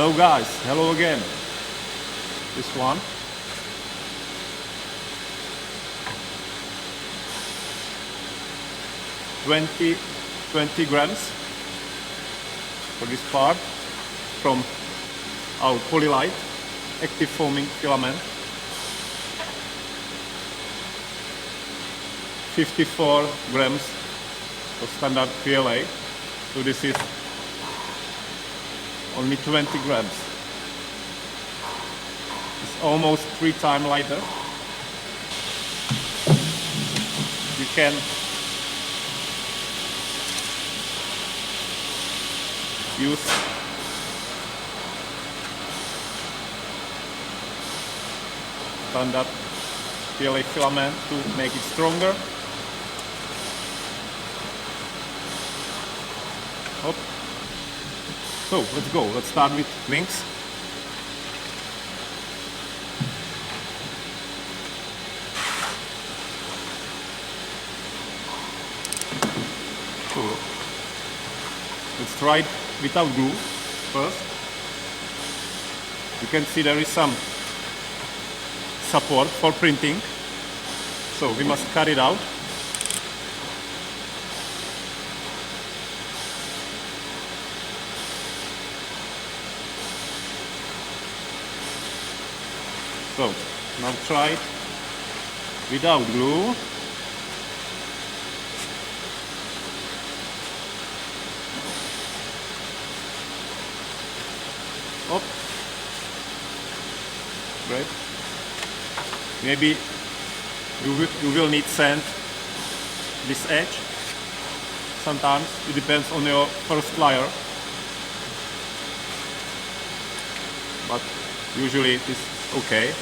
Hello guys, hello again. This one. Twenty grams for this part from our Polylite active foaming filament. 54 grams of standard PLA. So this is only 20 grams. It's almost 3 times lighter. You can use standard PLA filament to make it stronger. Hop. So let's go. Let's start with wings. So let's try it without glue first. You can see there is some support for printing, so we must cut it out. So now try it without glue. Up. Great. Maybe you will need sand this edge. Sometimes it depends on your first layer, but usually it is okay.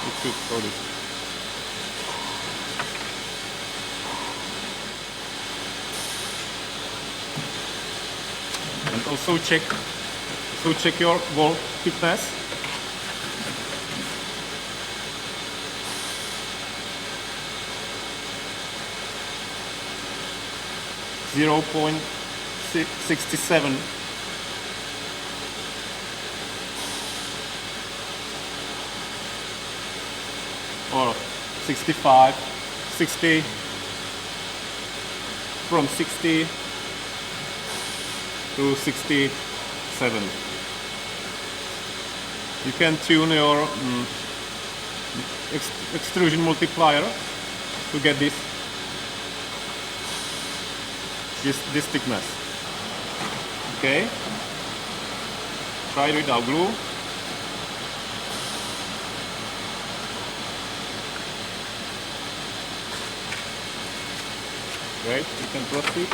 It should hold it. And also check your wall thickness. .67 or 65, 60, from 60 to 67. You can tune your extrusion multiplier to get this thickness. Okay, try it without glue. Great, you can proceed.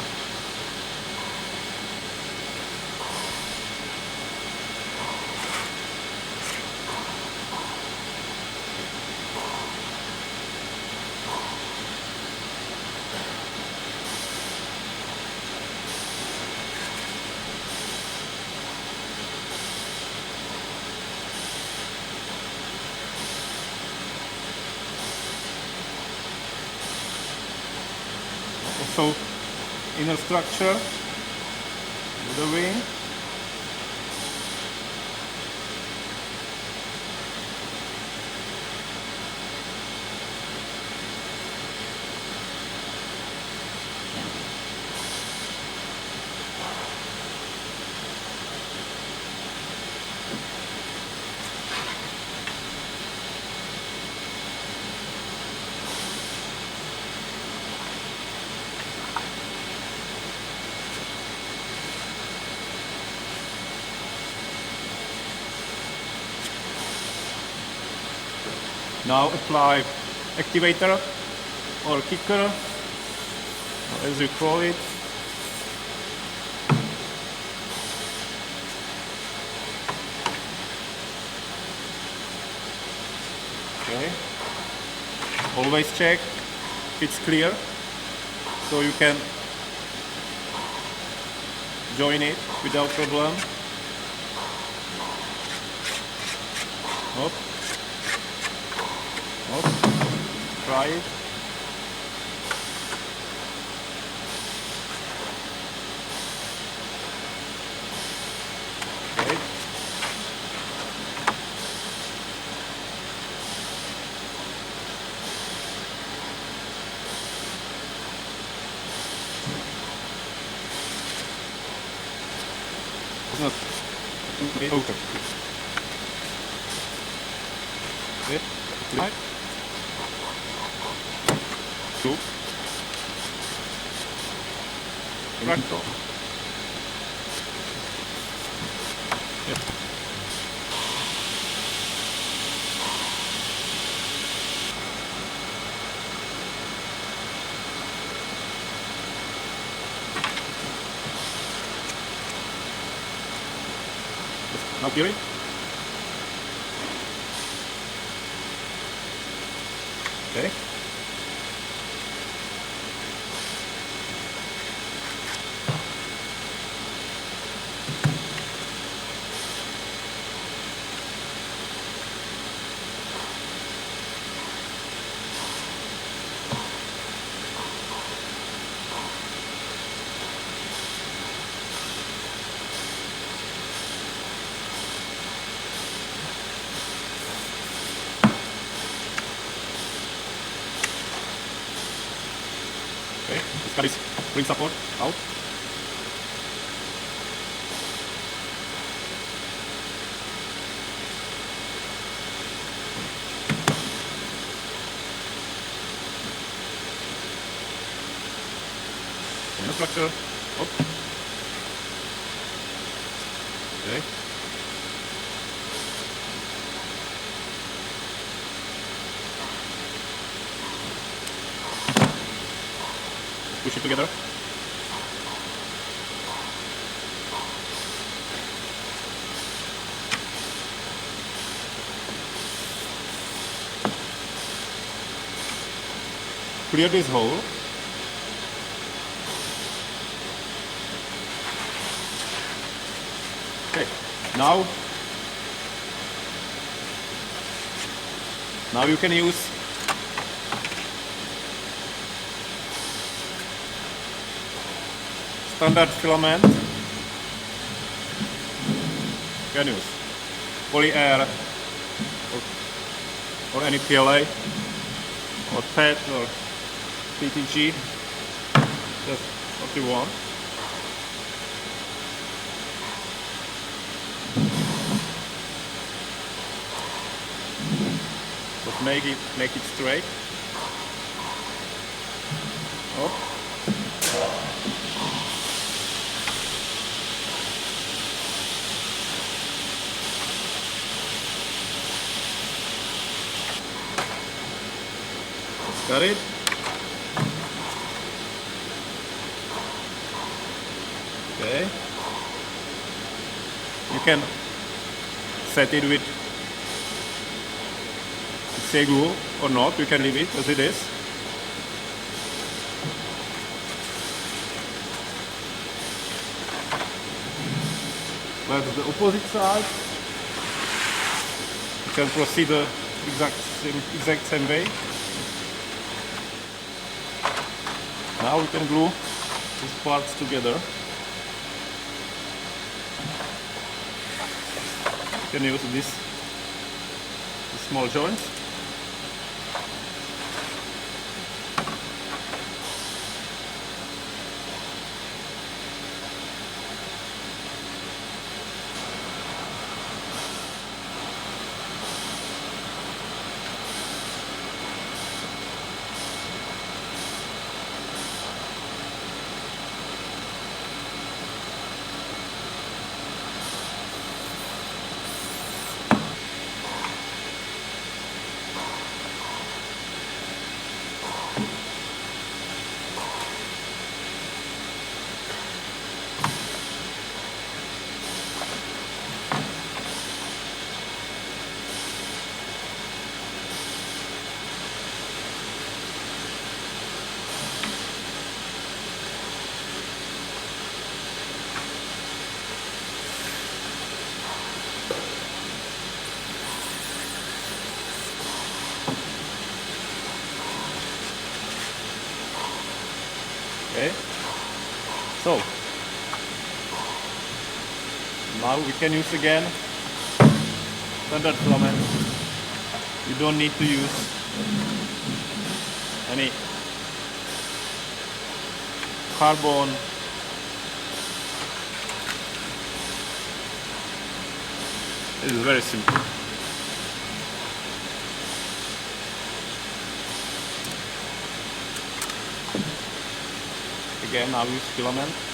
Also, inner structure of the wing. Now apply activator or kicker, as you call it. Okay. Always check if it's clear, so you can join it without problem. Hop. Try it. Okay. It's not okay. Okay. Right. Two. Right. Yeah. Now Fury. Okay. Okay. This guy is bring support out. Structure. Up. Okay. Push it together. Clear this hole. Okay, now you can use standard filament. You can use poly-air or any PLA or PET or PTG. That's what you want. But make it straight. Oh. Got it? Okay. You can set it with glue or not, you can leave it as it is. But the opposite side, you can proceed the exact same way. Now we can glue these parts together. You can use these small joints. So now we can use again standard filament. You don't need to use any carbon. It is very simple. Again, I'll use filament.